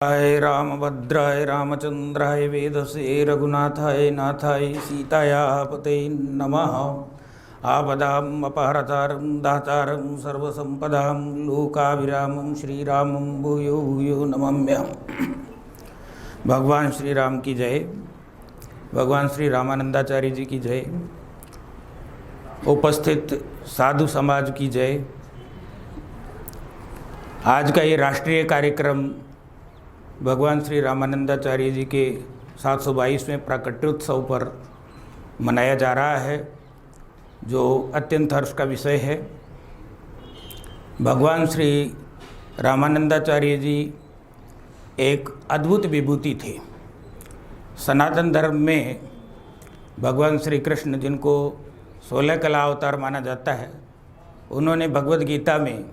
राय रामभद्राय रामचंद्राय वेदसे रघुनाथाय नाथाय सीताया पते नमः। आपदाम् अपहरतारं दातारं सर्वसंपदां लोकाभिरामं श्रीरामं भूयो भूयो नमाम्यहम्। भगवान श्री राम की जय, भगवान श्री रामानंदाचार्य जी की जय, उपस्थित साधु समाज की जय। आज का ये राष्ट्रीय कार्यक्रम भगवान श्री रामानंदाचार्य जी के 722वें प्राकट्योत्सव पर मनाया जा रहा है, जो अत्यंत हर्ष का विषय है। भगवान श्री रामानंदाचार्य जी एक अद्भुत विभूति थे। सनातन धर्म में भगवान श्री कृष्ण, जिनको 16 कला अवतार माना जाता है, उन्होंने भगवद गीता में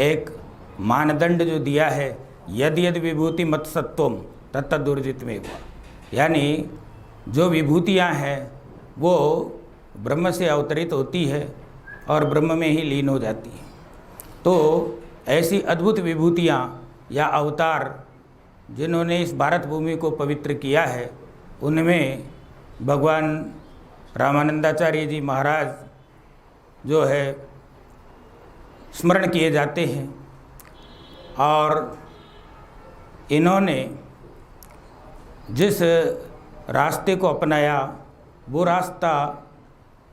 एक मानदंड जो दिया है, यद यद विभूति मत सत्वम तत्त दुर्जित में हुआ, यानी जो विभूतियाँ हैं वो ब्रह्म से अवतरित होती है और ब्रह्म में ही लीन हो जाती है। तो ऐसी अद्भुत विभूतियाँ या अवतार जिन्होंने इस भारत भूमि को पवित्र किया है, उनमें भगवान रामानंदाचार्य जी महाराज जो है स्मरण किए जाते हैं। और इन्होंने जिस रास्ते को अपनाया, वो रास्ता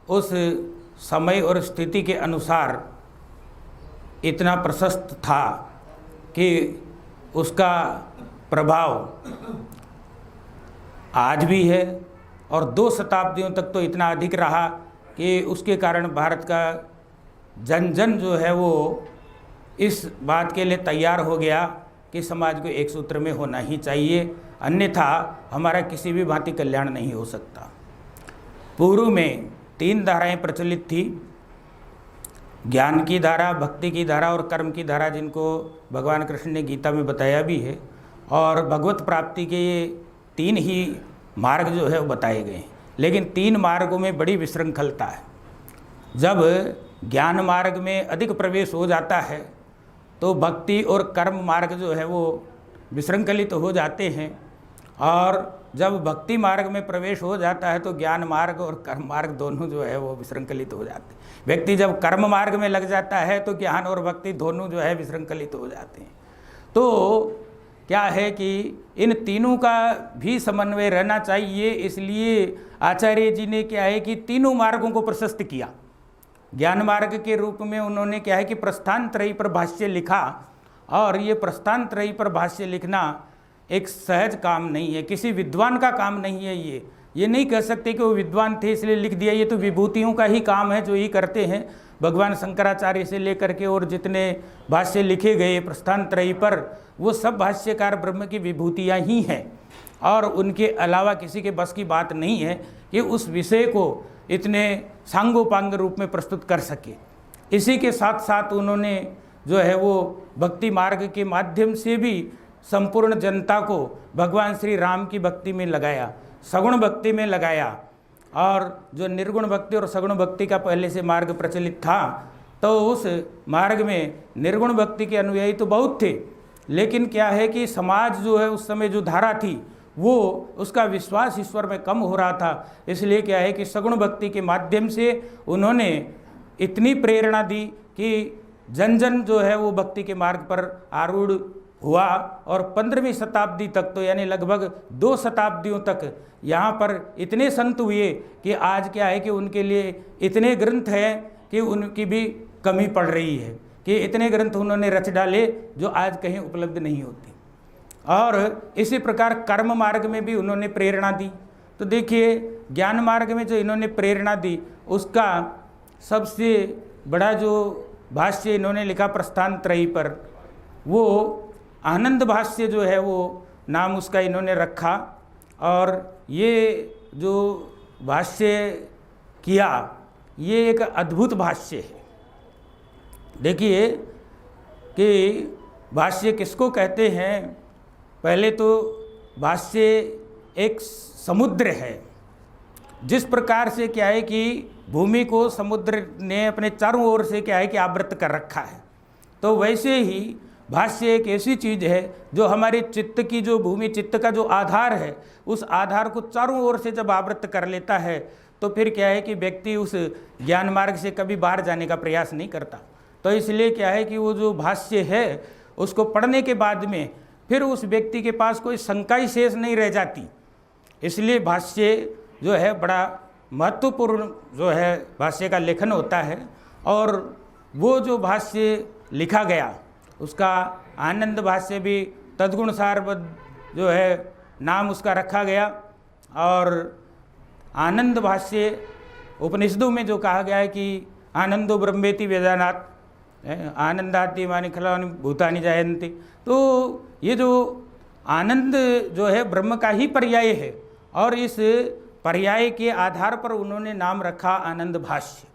उस समय और स्थिति के अनुसार इतना प्रशस्त था कि उसका प्रभाव आज भी है और 2 शताब्दियों तक तो इतना अधिक रहा कि उसके कारण भारत का जन जन जो है वो इस बात के लिए तैयार हो गया कि समाज को एक सूत्र में होना ही चाहिए, अन्यथा हमारा किसी भी भांति कल्याण नहीं हो सकता। पूर्व में 3 धाराएं प्रचलित थी, ज्ञान की धारा, भक्ति की धारा और कर्म की धारा, जिनको भगवान कृष्ण ने गीता में बताया भी है। और भगवत प्राप्ति के ये 3 ही मार्ग जो है वो बताए गए हैं, लेकिन 3 मार्गों में बड़ी विशृंखलता है। जब ज्ञान मार्ग में अधिक प्रवेश हो जाता है तो भक्ति और कर्म मार्ग जो है वो विशृंखलित हो जाते हैं, और जब भक्ति मार्ग में प्रवेश हो जाता है तो ज्ञान मार्ग और कर्म मार्ग दोनों जो है वो विशृंखलित हो जाते हैं। व्यक्ति जब कर्म मार्ग में लग जाता है तो ज्ञान और भक्ति दोनों जो है विशृंखलित हो जाते हैं। तो क्या है कि इन तीनों का भी समन्वय रहना चाहिए, इसलिए आचार्य जी ने क्या है कि तीनों मार्गों को प्रशस्त किया। ज्ञान मार्ग के रूप में उन्होंने क्या है कि प्रस्थान त्रयी पर भाष्य लिखा, और ये प्रस्थान त्रयी पर भाष्य लिखना एक सहज काम नहीं है, किसी विद्वान का काम नहीं है। ये नहीं कह सकते कि वो विद्वान थे इसलिए लिख दिया, ये तो विभूतियों का ही काम है जो ही करते हैं। भगवान शंकराचार्य से लेकर के और जितने भाष्य लिखे गए प्रस्थान त्रयी पर, वो सब भाष्यकार ब्रह्म की विभूतियाँ ही हैं, और उनके अलावा किसी के बस की बात नहीं है कि उस विषय को इतने सांगोपांग रूप में प्रस्तुत कर सके। इसी के साथ साथ उन्होंने जो है वो भक्ति मार्ग के माध्यम से भी संपूर्ण जनता को भगवान श्री राम की भक्ति में लगाया, सगुण भक्ति में लगाया। और जो निर्गुण भक्ति और सगुण भक्ति का पहले से मार्ग प्रचलित था, तो उस मार्ग में निर्गुण भक्ति के अनुयायी तो बहुत थे, लेकिन क्या है कि समाज जो है उस समय जो धारा थी वो उसका विश्वास ईश्वर में कम हो रहा था। इसलिए क्या है कि सगुण भक्ति के माध्यम से उन्होंने इतनी प्रेरणा दी कि जन जन जो है वो भक्ति के मार्ग पर आरूढ़ हुआ। और 15वीं शताब्दी तक, तो यानी लगभग 2 शताब्दियों तक यहाँ पर इतने संत हुए कि आज क्या है कि उनके लिए इतने ग्रंथ हैं कि उनकी भी कमी पड़ रही है, कि इतने ग्रंथ उन्होंने रच डाले जो आज कहीं उपलब्ध नहीं होते। और इसी प्रकार कर्म मार्ग में भी उन्होंने प्रेरणा दी। तो देखिए, ज्ञान मार्ग में जो इन्होंने प्रेरणा दी, उसका सबसे बड़ा जो भाष्य इन्होंने लिखा प्रस्थान त्रयी पर, वो आनंद भाष्य जो है वो नाम उसका इन्होंने रखा। और ये जो भाष्य किया, ये एक अद्भुत भाष्य है। देखिए कि भाष्य किसको कहते हैं। पहले तो भाष्य एक समुद्र है। जिस प्रकार से क्या है कि भूमि को समुद्र ने अपने चारों ओर से क्या है कि आवृत कर रखा है, तो वैसे ही भाष्य एक ऐसी चीज़ है जो हमारे चित्त की जो भूमि, चित्त का जो आधार है, उस आधार को चारों ओर से जब आवृत कर लेता है तो फिर क्या है कि व्यक्ति उस ज्ञान मार्ग से कभी बाहर जाने का प्रयास नहीं करता। तो इसलिए क्या है कि वो जो भाष्य है उसको पढ़ने के बाद में फिर उस व्यक्ति के पास कोई शंका ही शेष नहीं रह जाती। इसलिए भाष्य जो है बड़ा महत्वपूर्ण जो है भाष्य का लेखन होता है। और वो जो भाष्य लिखा गया उसका आनंद भाष्य भी तद्गुण सारबद्ध जो है नाम उसका रखा गया। और आनंद भाष्य उपनिषदों में जो कहा गया है कि आनंदो ब्रह्मेति वेदानात् आनंदाति मानि खलानि भूतानि जायन्ति, तो ये जो आनंद जो है ब्रह्म का ही पर्याय है और इस पर्याय के आधार पर उन्होंने नाम रखा आनंद भाष्य।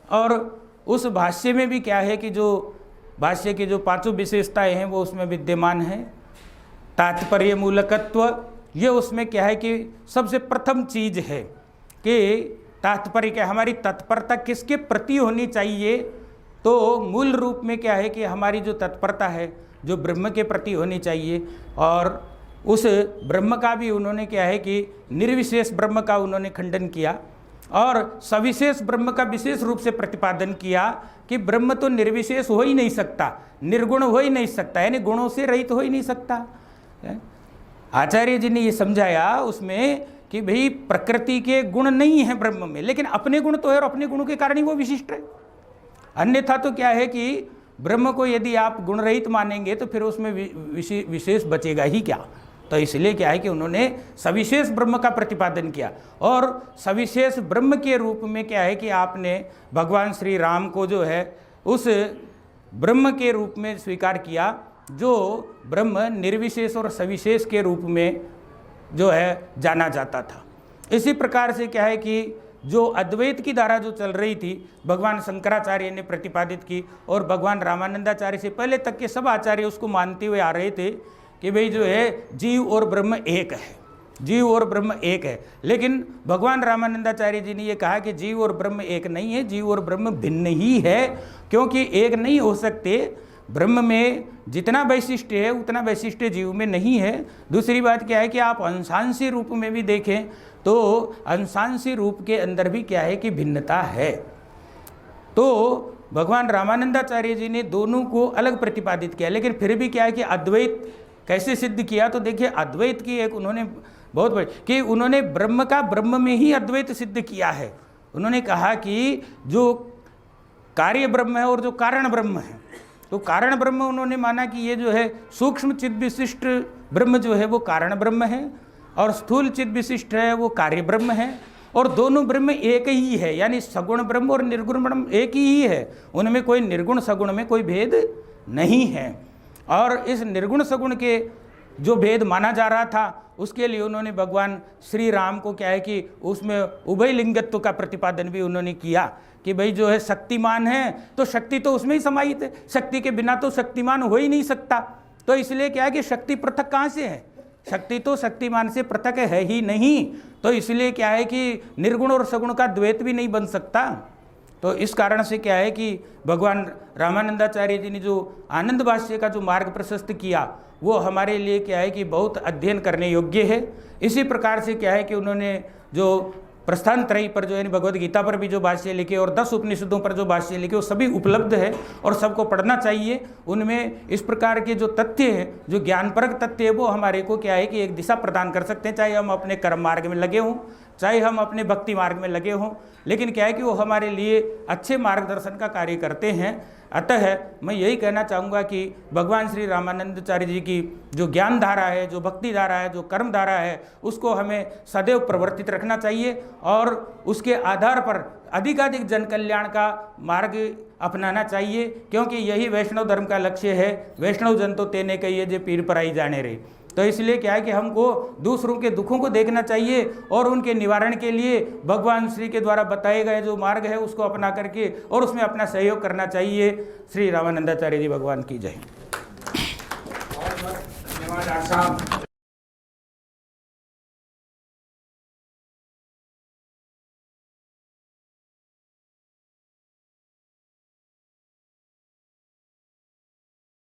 और उस भाष्य में भी क्या है कि जो भाष्य की जो पांचों विशेषताएं हैं वो उसमें विद्यमान है। तात्पर्य मूलकत्व, ये उसमें क्या है कि सबसे प्रथम चीज है कि तात्पर्य क्या, हमारी तत्परता किसके प्रति होनी चाहिए। तो मूल रूप में क्या है कि हमारी जो तत्परता है जो ब्रह्म के प्रति होनी चाहिए। और उस ब्रह्म का भी उन्होंने क्या है कि निर्विशेष ब्रह्म का उन्होंने खंडन किया और सविशेष ब्रह्म का विशेष रूप से प्रतिपादन किया कि ब्रह्म तो निर्विशेष हो ही नहीं सकता, निर्गुण हो ही नहीं सकता, यानी गुणों से रहित हो ही नहीं सकता। आचार्य जी ने ये समझाया उसमें कि भाई प्रकृति के गुण नहीं है ब्रह्म में, लेकिन अपने गुण तो है और अपने गुणों के कारण ही वो विशिष्ट है। अन्यथा तो क्या है कि ब्रह्म को यदि आप गुण रहित मानेंगे तो फिर उसमें विशेष बचेगा ही क्या। तो इसलिए क्या है कि उन्होंने सविशेष ब्रह्म का प्रतिपादन किया। और सविशेष ब्रह्म के रूप में क्या है कि आपने भगवान श्री राम को जो है उस ब्रह्म के रूप में स्वीकार किया जो ब्रह्म निर्विशेष और सविशेष के रूप में जो है जाना जाता था। इसी प्रकार से क्या है कि जो अद्वैत की धारा जो चल रही थी भगवान शंकराचार्य ने प्रतिपादित की और भगवान रामानंदाचार्य से पहले तक के सब आचार्य उसको मानते हुए आ रहे थे कि भाई जो है जीव और ब्रह्म एक है, जीव और ब्रह्म एक है। लेकिन भगवान रामानंदाचार्य जी ने ये कहा कि जीव और ब्रह्म एक नहीं है, जीव और ब्रह्म भिन्न ही है, क्योंकि एक नहीं हो सकते। ब्रह्म में जितना वैशिष्ट्य है उतना वैशिष्ट्य जीव में नहीं है। दूसरी बात क्या है कि आप अंशांशी रूप में भी देखें तो अंशांशी रूप के अंदर भी क्या है कि भिन्नता है। तो भगवान रामानंदाचार्य जी ने दोनों को अलग प्रतिपादित किया, लेकिन फिर भी क्या है कि अद्वैत कैसे सिद्ध किया। तो देखिए अद्वैत की एक उन्होंने बहुत बड़ी कि उन्होंने ब्रह्म का ब्रह्म में ही अद्वैत सिद्ध किया है। उन्होंने कहा कि जो कार्य ब्रह्म है और जो कारण ब्रह्म है, तो कारण ब्रह्म उन्होंने माना कि ये जो है सूक्ष्म चिद विशिष्ट ब्रह्म जो है वो कारण ब्रह्म है और स्थूल चिद विशिष्ट है वो कार्य ब्रह्म है। और दोनों ब्रह्म एक ही है, यानी सगुण ब्रह्म और निर्गुण ब्रह्म एक ही है, उनमें कोई निर्गुण सगुण में कोई भेद नहीं है। और इस निर्गुण सगुण के जो भेद माना जा रहा था उसके लिए उन्होंने भगवान श्री राम को क्या है कि उसमें उभय लिंगत्व का प्रतिपादन भी उन्होंने किया कि भाई जो है शक्तिमान है तो शक्ति तो उसमें ही समाहित है, शक्ति के बिना तो शक्तिमान हो ही नहीं सकता। तो इसलिए क्या है कि शक्ति पृथक कहाँ से है, शक्ति तो शक्तिमान से पृथक है ही नहीं। तो इसलिए क्या है कि निर्गुण और सगुण का द्वैत भी नहीं बन सकता। तो इस कारण से क्या है कि भगवान रामानंदाचार्य जी ने जो आनंद भाष्य का जो मार्ग प्रशस्त किया वो हमारे लिए क्या है कि बहुत अध्ययन करने योग्य है। इसी प्रकार से क्या है कि उन्होंने जो प्रस्थान त्रयी पर जो है भगवद गीता पर भी जो भाष्य लिखे और 10 उपनिषदों पर जो भाष्य लिखे वो सभी उपलब्ध है और सबको पढ़ना चाहिए। उनमें इस प्रकार के जो तथ्य हैं, जो ज्ञानपरक तथ्य है, वो हमारे को क्या है कि एक दिशा प्रदान कर सकते हैं, चाहे हम अपने कर्म मार्ग में लगे हों, चाहे हम अपने भक्ति मार्ग में लगे हों, लेकिन क्या है कि वो हमारे लिए अच्छे मार्गदर्शन का कार्य करते हैं। अतः मैं यही कहना चाहूँगा कि भगवान श्री रामानंदाचार्य जी की जो ज्ञान धारा है, जो भक्ति धारा है, जो कर्म धारा है, उसको हमें सदैव प्रवर्तित रखना चाहिए और उसके आधार पर अधिकाधिक जन कल्याण का मार्ग अपनाना चाहिए, क्योंकि यही वैष्णव धर्म का लक्ष्य है। वैष्णव जन तो तेने कहिए जे पीर पराई जाने रहे। तो इसलिए क्या है कि हमको दूसरों के दुखों को देखना चाहिए और उनके निवारण के लिए भगवान श्री के द्वारा बताए गए जो मार्ग है उसको अपना करके और उसमें अपना सहयोग करना चाहिए। श्री रामानंदाचार्य जी भगवान की जय। धन्यवाद।